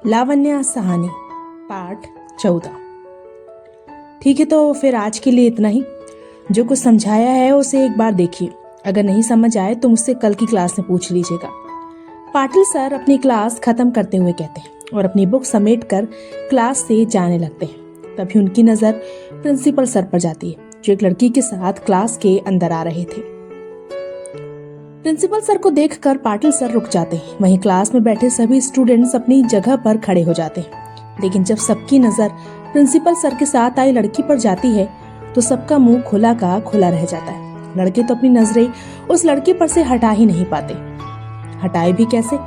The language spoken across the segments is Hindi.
लावण्या सहानी पाठ 14। ठीक है, तो फिर आज के लिए इतना ही। जो कुछ समझाया है उसे एक बार देखिए, अगर नहीं समझ आए तो मुझसे कल की क्लास में पूछ लीजिएगा। पाटिल सर अपनी क्लास खत्म करते हुए कहते हैं और अपनी बुक समेट कर क्लास से जाने लगते हैं। तभी उनकी नजर प्रिंसिपल सर पर जाती है, जो एक लड़की के साथ क्लास के अंदर आ रहे थे। प्रिंसिपल सर को देखकर पाटिल सर रुक जाते हैं। वहीं क्लास में बैठे सभी स्टूडेंट्स अपनी जगह पर खड़े हो जाते हैं। लेकिन जब सबकी नजर प्रिंसिपल सर के साथ आई लड़की पर जाती है तो सबका मुंह खुला का खुला रह जाता है। लड़के तो अपनी नजरें उस लड़की पर से हटा ही नहीं पाते। हटाए भी कैसे?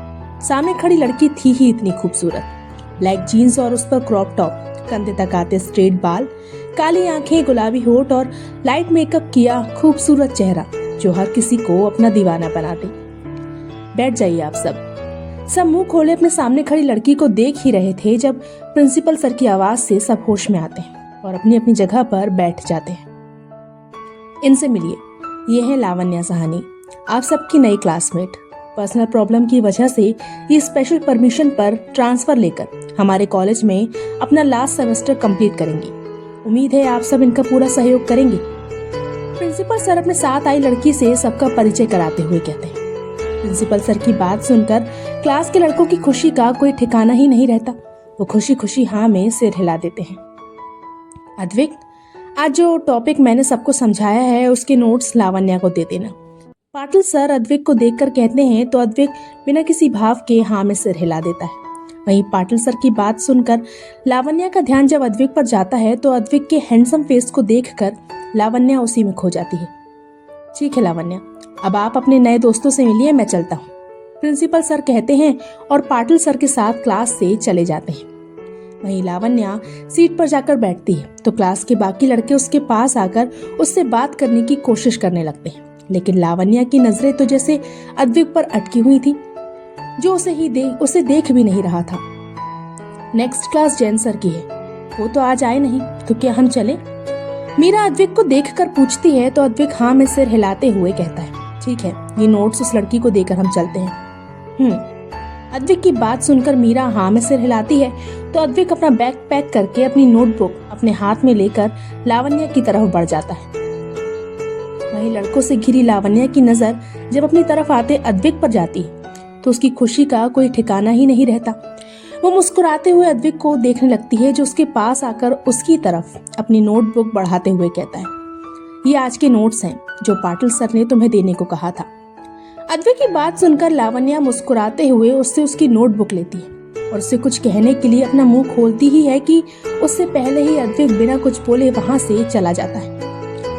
सामने खड़ी लड़की थी ही इतनी खूबसूरत। ब्लैक जीन्स और उस पर क्रॉप टॉप, कंधे तक आते स्ट्रेट बाल, काली आंखें, गुलाबी होठ और लाइट मेकअप किया खूबसूरत चेहरा जो हर किसी को अपना दीवाना बनाते। बैठ जाइए आप सब मुंह खोले अपने सामने खड़ी लड़की को देख ही रहे थे जब प्रिंसिपल सर की आवाज से सब होश में आते हैं और अपनी अपनी जगह पर बैठ जाते हैं। इनसे मिलिए, ये है लावण्या सहानी, आप सबकी नई क्लासमेट। पर्सनल प्रॉब्लम की वजह से ये स्पेशल परमिशन पर ट्रांसफर लेकर हमारे कॉलेज में अपना लास्ट सेमेस्टर कंप्लीट करेंगी। उम्मीद है आप सब इनका पूरा सहयोग करेंगे। प्रिंसिपल सर अपने साथ आई लड़की से सबका परिचय कराते हुए कहते हैं। प्रिंसिपल सर की बात सुनकर क्लास के लड़कों की खुशी का कोई ठिकाना ही नहीं रहता। वो खुशी खुशी हाँ में सिर हिला देते हैं। अद्विक, आज जो टॉपिक मैंने सबको समझाया है उसके नोट्स लावण्या को दे देना। पाटिल सर अद्विक को देखकर कहते हैं तो अद्विक बिना किसी भाव के हाँ में सिर हिला देता है। वहीं पाटिल सर की बात सुनकर लावण्या का ध्यान जब अद्विक पर जाता है तो अद्विक के हैंडसम फेस को देखकर लावण्या उसी में खो जाती है। ठीक है लावण्या, अब आप अपने नए दोस्तों से मिलिए, मैं चलता हूँ, प्रिंसिपल सर कहते हैं और पाटिल सर के साथ क्लास से चले जाते हैं। वहीं लावण्या सीट पर जाकर बैठती है तो क्लास के बाकी लड़के उसके पास आकर उससे बात करने की कोशिश करने लगते हैं। लेकिन लावण्या की नजरें तो जैसे अद्विक पर अटकी हुई थी, जो उसे देख भी नहीं रहा था। नेक्स्ट क्लास जैन सर की है, वो तो आज आए नहीं, तो क्या हम चलें? मीरा अद्विक को देखकर पूछती है तो अद्विक हाँ में सिर हिलाते हुए कहता है, ठीक है, ये नोट्स उस लड़की को देकर हम चलते हैं। अद्विक की बात सुनकर मीरा हाँ में सिर हिलाती है तो अद्विक अपना बैग पैक करके अपनी नोटबुक अपने हाथ में लेकर लावण्या की तरफ बढ़ जाता है। वहीं लड़कों से घिरी लावण्या की नजर जब अपनी तरफ आते अद्विक पर जाती है तो उसकी खुशी का कोई ठिकाना ही नहीं रहता। वो मुस्कुराते हुए अद्विक को देखने लगती है, जो उसके पास आकर उसकी तरफ अपनी नोटबुक बढ़ाते हुए कहता है, ये आज के नोट्स हैं जो पाटिल सर ने तुम्हें देने को कहा था। अद्विक की बात सुनकर लावण्या मुस्कुराते हुए उससे उसकी नोटबुक लेती है और उससे कुछ कहने के लिए अपना मुंह खोलती ही है कि उससे पहले ही अद्विक बिना कुछ बोले वहां से चला जाता है।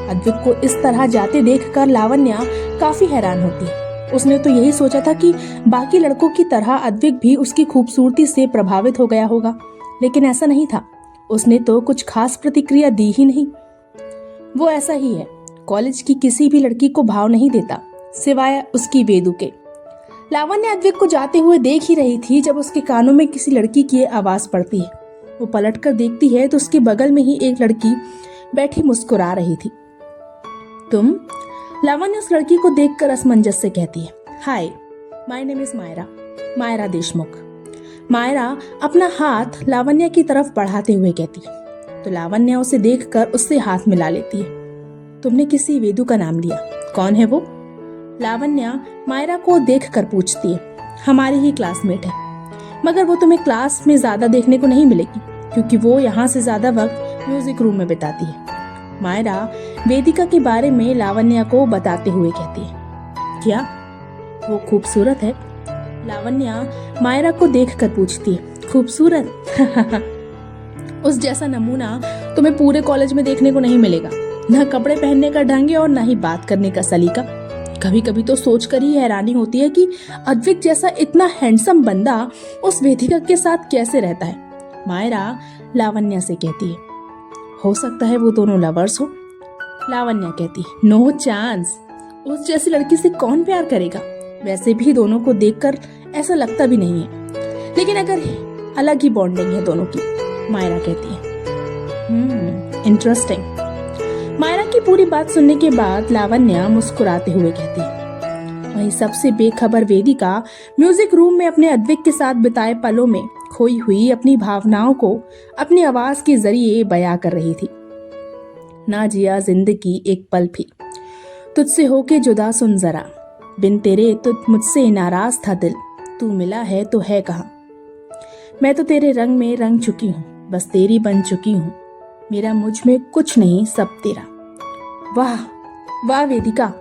अद्विक को इस तरह जाते देखकर लावण्या काफी हैरान होती है। उसने तो यही सोचा था कि बाकी लड़कों की तरह अद्विक भी उसकी खूबसूरती से प्रभावित हो गया होगा, लेकिन ऐसा नहीं था। उसने तो कुछ खास प्रतिक्रिया दी ही नहीं। वो ऐसा ही है, कॉलेज की किसी भी लड़की को भाव नहीं देता सिवाय उसकी वेदू के। लावण्या अद्विक को जाते हुए देख ही रही थी जब उसके कानों में किसी लड़की की आवाज पड़ती है। वो पलटकर देखती है तो उसके बगल में ही एक लड़की बैठी मुस्कुरा रही थी। तुम? लावण्या उस लड़की को देखकर असमंजस से कहती है, hi, my name is Myra Deshmukh. Myra अपना हाथ लावण्या की तरफ बढ़ाते हुए कहती है तो लावण्या उसे देखकर उससे हाथ मिला लेती है। तुमने किसी वेदू का नाम लिया, कौन है वो? लावण्या मायरा को देखकर पूछती है। हमारी ही क्लासमेट है, मगर वो तुम्हें क्लास में ज्यादा देखने को नहीं मिलेगी क्योंकि वो यहाँ से ज्यादा वक्त म्यूजिक रूम में बिताती है। मायरा वेदिका के बारे में लावण्या को बताते हुए कहती है, क्या वो खूबसूरत है? लावण्या मायरा को देखकर पूछती है, खूबसूरत? उस जैसा नमूना तुम्हें पूरे कॉलेज में देखने को नहीं मिलेगा, न कपड़े पहनने का ढंग है और न ही बात करने का सलीका। कभी कभी तो सोचकर ही हैरानी होती है कि अद्विक जैसा इतना हैंडसम बंदा उस वेदिका के साथ कैसे रहता है। मायरा लावण्या से कहती है, हो सकता है वो दोनों लवर्स हो। लावण्या कहती, नो चांस, उस जैसी लड़की से कौन प्यार करेगा? वैसे भी दोनों को देखकर ऐसा लगता भी नहीं है, लेकिन अगर अलग ही बॉन्डिंग है दोनों की। मायरा कहती है, इंटरेस्टिंग। मायरा की पूरी बात सुनने के बाद लावण्या मुस्कुराते हुए कहती है। वहीं सबसे बेखबर वेदिका म्यूजिक रूम में अपने अद्विक के साथ बिताए पलों में खोई हुई अपनी भावनाओं को अपनी आवाज के जरिए बयां कर रही थी। ना जिया जिंदगी एक पल भी, तुझसे होके जुदा सुन जरा, बिन तेरे तो मुझसे नाराज था दिल, तू मिला है तो है कहाँ। मैं तो तेरे रंग में रंग चुकी हूँ, बस तेरी बन चुकी हूँ, मेरा मुझ में कुछ नहीं सब तेरा। वाह वाह वेदिका,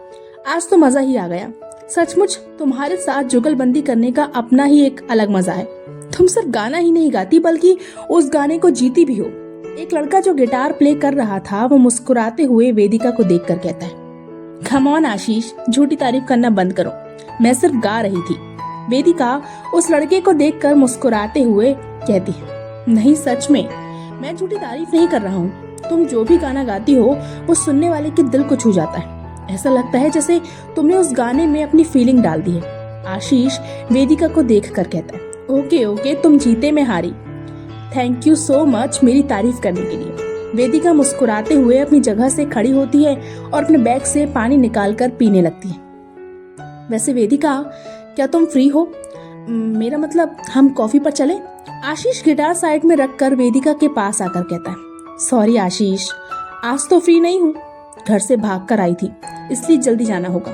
आज तो मजा ही आ गया। सचमुच तुम्हारे साथ जुगलबंदी करने का अपना ही एक अलग मजा है। तुम सिर्फ गाना ही नहीं गाती बल्कि उस गाने को जीती भी हो। एक लड़का जो गिटार प्ले कर रहा था वो मुस्कुराते हुए वेदिका को देखकर कहता है, कम ऑन आशीष, झूठी तारीफ करना बंद करो, मैं सिर्फ गा रही थी। वेदिका उस लड़के को देखकर मुस्कुराते हुए कहती है, नहीं सच में, मैं झूठी तारीफ नहीं कर रहा हूँ। तुम जो भी गाना गाती हो वो सुनने वाले के दिल को छू जाता है। ऐसा लगता है जैसे तुमने उस गाने में अपनी फीलिंग डाल दी है। आशीष वेदिका को देखकर कहता है, ओके ओके, तुम जीते मैं हारी। थैंक यू सो मच मेरी तारीफ करने के लिए। वेदिका मुस्कुराते हुए अपनी जगह से खड़ी होती है और अपने बैग से पानी निकालकर पीने लगती है। वैसे वेदिका, क्या तुम फ्री हो? मेरा मतलब हम कॉफी पर चलें? आशीष गिटार साइड में रखकर वेदिका के पास आकर कहता है, सॉरी आशीष, आज तो फ्री नहीं हूँ, घर से भागकर आई थी इसलिए जल्दी जाना होगा,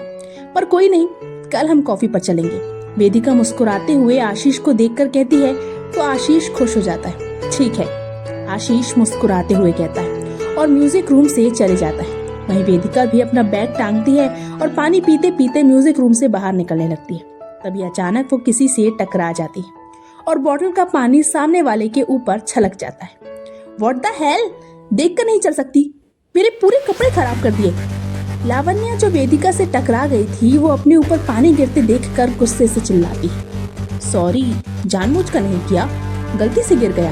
पर कोई नहीं, कल हम कॉफी पर चलेंगे। वेदिका मुस्कुराते हुए आशीष को देखकर कहती है तो आशीष खुश हो जाता है। ठीक है, आशीष मुस्कुराते हुए कहता है और म्यूजिक रूम से चले जाता है। वहीं वेदिका भी अपना बैग टांगती है और पानी पीते पीते म्यूजिक रूम से बाहर निकलने लगती है। तभी अचानक वो किसी से टकरा जाती है और बोतल का पानी सामने वाले के ऊपर छलक जाता है। व्हाट द हेल, देख कर नहीं चल सकती, मेरे पूरे कपड़े खराब कर दिए। लावण्या जो वेदिका से टकरा गई थी वो अपने ऊपर पानी गिरते देखकर गुस्से से चिल्लाती है, सॉरी, जानबूझकर नहीं किया, गलती से गिर गया।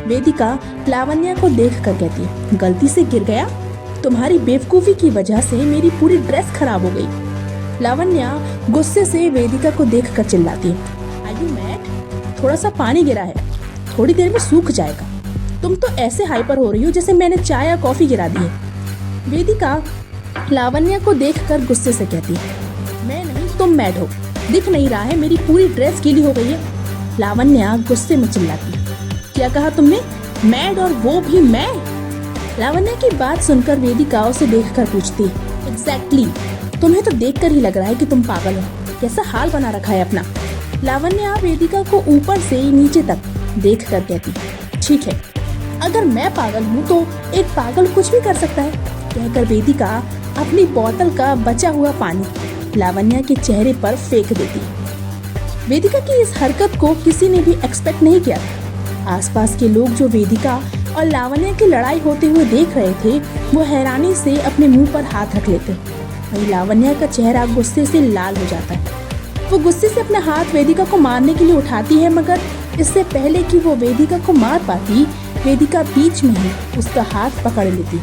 वेदिका लावण्या को देखकर कहती है, गलती से गिर गया? तुम्हारी बेवकूफी की वजह से मेरी पूरी ड्रेस खराब हो गई। लावण्या गुस्से से वेदिका को देखकर चिल्लाती है, आर यू मैड? थोड़ा सा पानी गिरा है, थोड़ी देर में सूख जाएगा। तुम तो ऐसे हाइपर हो रही हो जैसे मैंने चाय या कॉफी गिरा दी है। वेदिका लावण्या को देखकर गुस्से से कहती है, मैं नहीं, तुम मैड हो, दिख नहीं रहा है मेरी पूरी ड्रेस गीली हो गई है। लावण्या गुस्से में चिल्लाती है, क्या कहा तुमने? मैड, और वो भी मैं? लावण्या की बात सुनकर वेदिका उसे देखकर पूछती है, एग्जैक्टली, तुम्हें तो देखकर ही लग रहा है कि तुम पागल हो, कैसा हाल बना रखा है अपना। लावण्या वेदिका को ऊपर से नीचे तक देख कर कहती, ठीक है, अगर मैं पागल हूँ तो एक पागल कुछ भी कर सकता है। कहकर वेदिका अपनी बोतल का बचा हुआ पानी लावण्या के चेहरे पर फेंक देती है। वेदिका की इस हरकत को किसी ने भी एक्सपेक्ट नहीं किया था। आसपास के लोग जो वेदिका और लावण्या की लड़ाई होते हुए देख रहे थे वो हैरानी से अपने मुंह पर हाथ रख लेते। वहीं लावण्या का चेहरा गुस्से से लाल हो जाता है। वो गुस्से से अपना हाथ वेदिका को मारने के लिए उठाती है, मगर इससे पहले कि वो वेदिका को मार पाती, वेदिका बीच में ही उसका हाथ पकड़ लेती।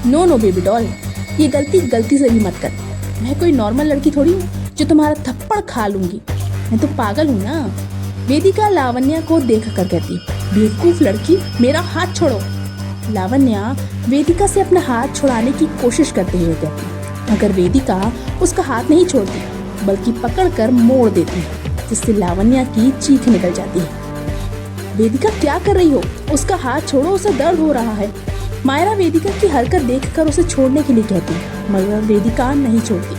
नो नो बेबी डॉल, ये गलती से भी मत कर। मैं कोई नॉर्मल लड़की थोड़ी हूँ जो तुम्हारा थप्पड़ खा लूंगी, मैं तो पागल हूँ ना। वेदिका लावण्या को देख कर कहती, बेवकूफ लड़की, मेरा हाथ छोड़ो। लावण्या वेदिका से अपना हाथ छुड़ाने की कोशिश करते हुए कहती, मगर वेदिका उसका हाथ नहीं छोड़ती बल्कि पकड़कर मोड़ देती है, जिससे लावण्या की चीख निकल जाती है। वेदिका क्या कर रही हो? उसका हाथ छोड़ो, उसे दर्द हो रहा है। मायरा वेदिका की हरकत देखकर उसे छोड़ने के लिए कहती है, मगर वेदिका नहीं छोड़ती।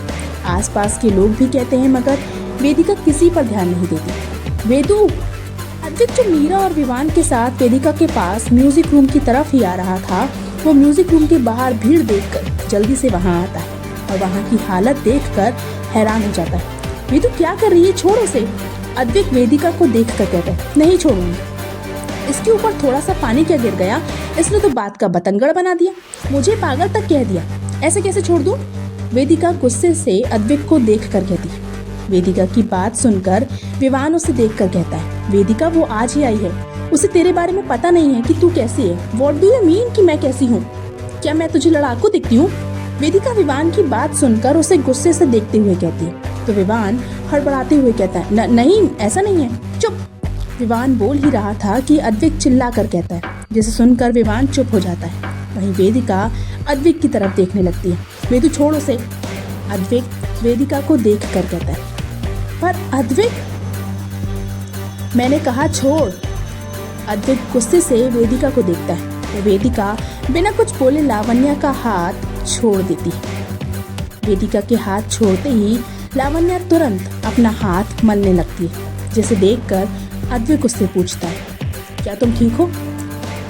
आसपास के लोग भी कहते हैं, मगर वेदिका किसी पर ध्यान नहीं देती। वेदू, अद्विक जो मीरा और विवान के साथ वेदिका के पास म्यूजिक रूम की तरफ ही आ रहा था, वो म्यूजिक रूम के बाहर भीड़ देखकर जल्दी से वहाँ आता है और वहाँ की हालत देखकर हैरान हो जाता है। वेदू क्या कर रही है, छोड़ो उसे। अद्विक वेदिका को देखकर कहता है, नहीं छोड़ूंगी, इसके ऊपर थोड़ा सा पानी क्या गिर गया, इसने तो बात का बतंगड़ बना दिया, मुझे पागल तक कह दिया, ऐसे कैसे छोड़ दूं? वेदिका गुस्से से अद्विक को देखकर कहती है। वेदिका की बात सुनकर विवान उसे देखकर कहता है, वेदिका वो आज ही आई है, उसे तेरे बारे में पता नहीं है कि तू कैसी है। व्हाट डू यू मीन कि मैं कैसी हूँ? क्या मैं तुझे लड़ाकू दिखती हूँ? वेदिका विवान की बात सुनकर उसे गुस्से से देखते हुए कहती है, तो विवान हड़बड़ाते हुए कहता है, नहीं ऐसा नहीं है, चुप। विवान बोल ही रहा था कि अद्विक चिल्ला कर कहता है, जिसे सुनकर विवान चुप हो जाता है। वहीं वेदिका अद्विक की तरफ देखने लगती है। वेदू छोड़ उसे। अद्विक वेदिका को देख कर कहता है, पर अद्विक, मैंने कहा छोड़। अद्वैत गुस्से से वेदिका को देखता है तो वेदिका बिना कुछ बोले लावण्या का हाथ छोड़ देती है। वेदिका के हाथ छोड़ते ही लावण्या तुरंत अपना हाथ मलने लगती है, जिसे देखकर अद्वैत उससे पूछता है, क्या तुम ठीक हो?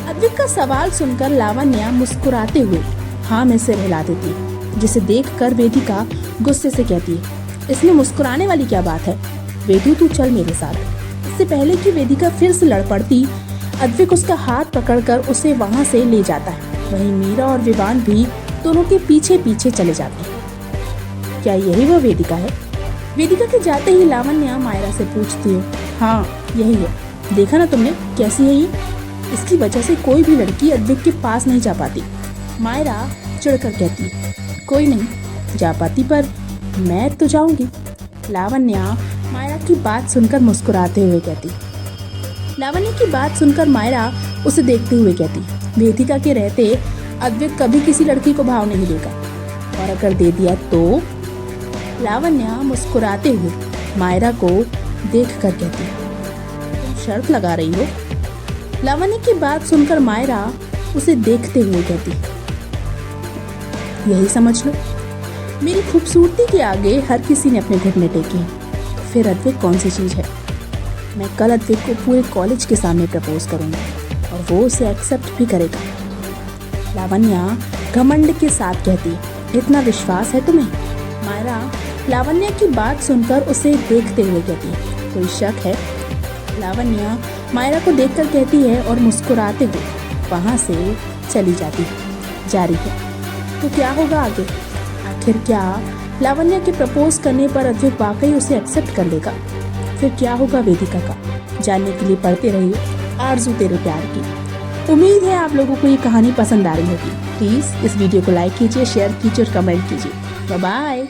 अद्वैत का सवाल सुनकर लावण्या मुस्कुराते हुए हाँ में सिर हिला देती है, जिसे देखकर वेदिका गुस्से से कहती है, इसमें मुस्कुराने वाली क्या बात है? वेदू तू चल मेरे साथ। इससे पहले कि वेदिका फिर से लड़ पड़ती, अद्वैत उसका हाथ पकड़कर उसे वहां से ले जाता है। वहीं मीरा और विवान भी दोनों के पीछे पीछे चले जाते हैं। क्या यही वो वेदिका है? वेदिका के जाते ही लावण्या मायरा से पूछती है, हाँ यही है, देखा ना तुमने कैसी है ये? इसकी वजह से कोई भी लड़की अद्वैत के पास नहीं जा पाती। मायरा चिढ़कर कहती है, कोई नहीं जा पाती पर मैं तो जाऊंगी। लावण्या मायरा की बात सुनकर मुस्कुराते हुए कहती। लावण्या की बात सुनकर मायरा उसे देखते हुए कहती, वेदिका के रहते अद्वैत कभी किसी लड़की को भाव नहीं देगा, और अगर दे दिया तो? लावण्या मुस्कुराते हुए मायरा को देखकर कहती, तुम शर्त लगा रही हो? लावण्या की बात सुनकर मायरा उसे देखते हुए कहती, यही समझ लो, मेरी खूबसूरती के आगे हर किसी ने अपने घुटने टेके हैं। फिर अद्वैत कौन सी चीज़ है? मैं कल अद्वैत को पूरे कॉलेज के सामने प्रपोज करूंगा और वो उसे एक्सेप्ट भी करेगा। लावण्या घमंड के साथ कहती, इतना विश्वास है तुम्हें? मायरा लावण्या की बात सुनकर उसे देखते हुए कहती, कोई शक है? लावण्या मायरा को देखकर कहती है और मुस्कुराते हुए वहाँ से चली जा रही है। तो क्या होगा आगे? आखिर क्या लावण्या के प्रपोज करने पर अद्वैत वाकई उसे एक्सेप्ट कर लेगा? फिर क्या होगा वेदिका का? जानने के लिए पढ़ते रहिए आरज़ू तेरे प्यार की। उम्मीद है आप लोगों को ये कहानी पसंद आ रही होगी। प्लीज़ इस वीडियो को लाइक कीजिए, शेयर कीजिए और कमेंट कीजिए। Bye bye.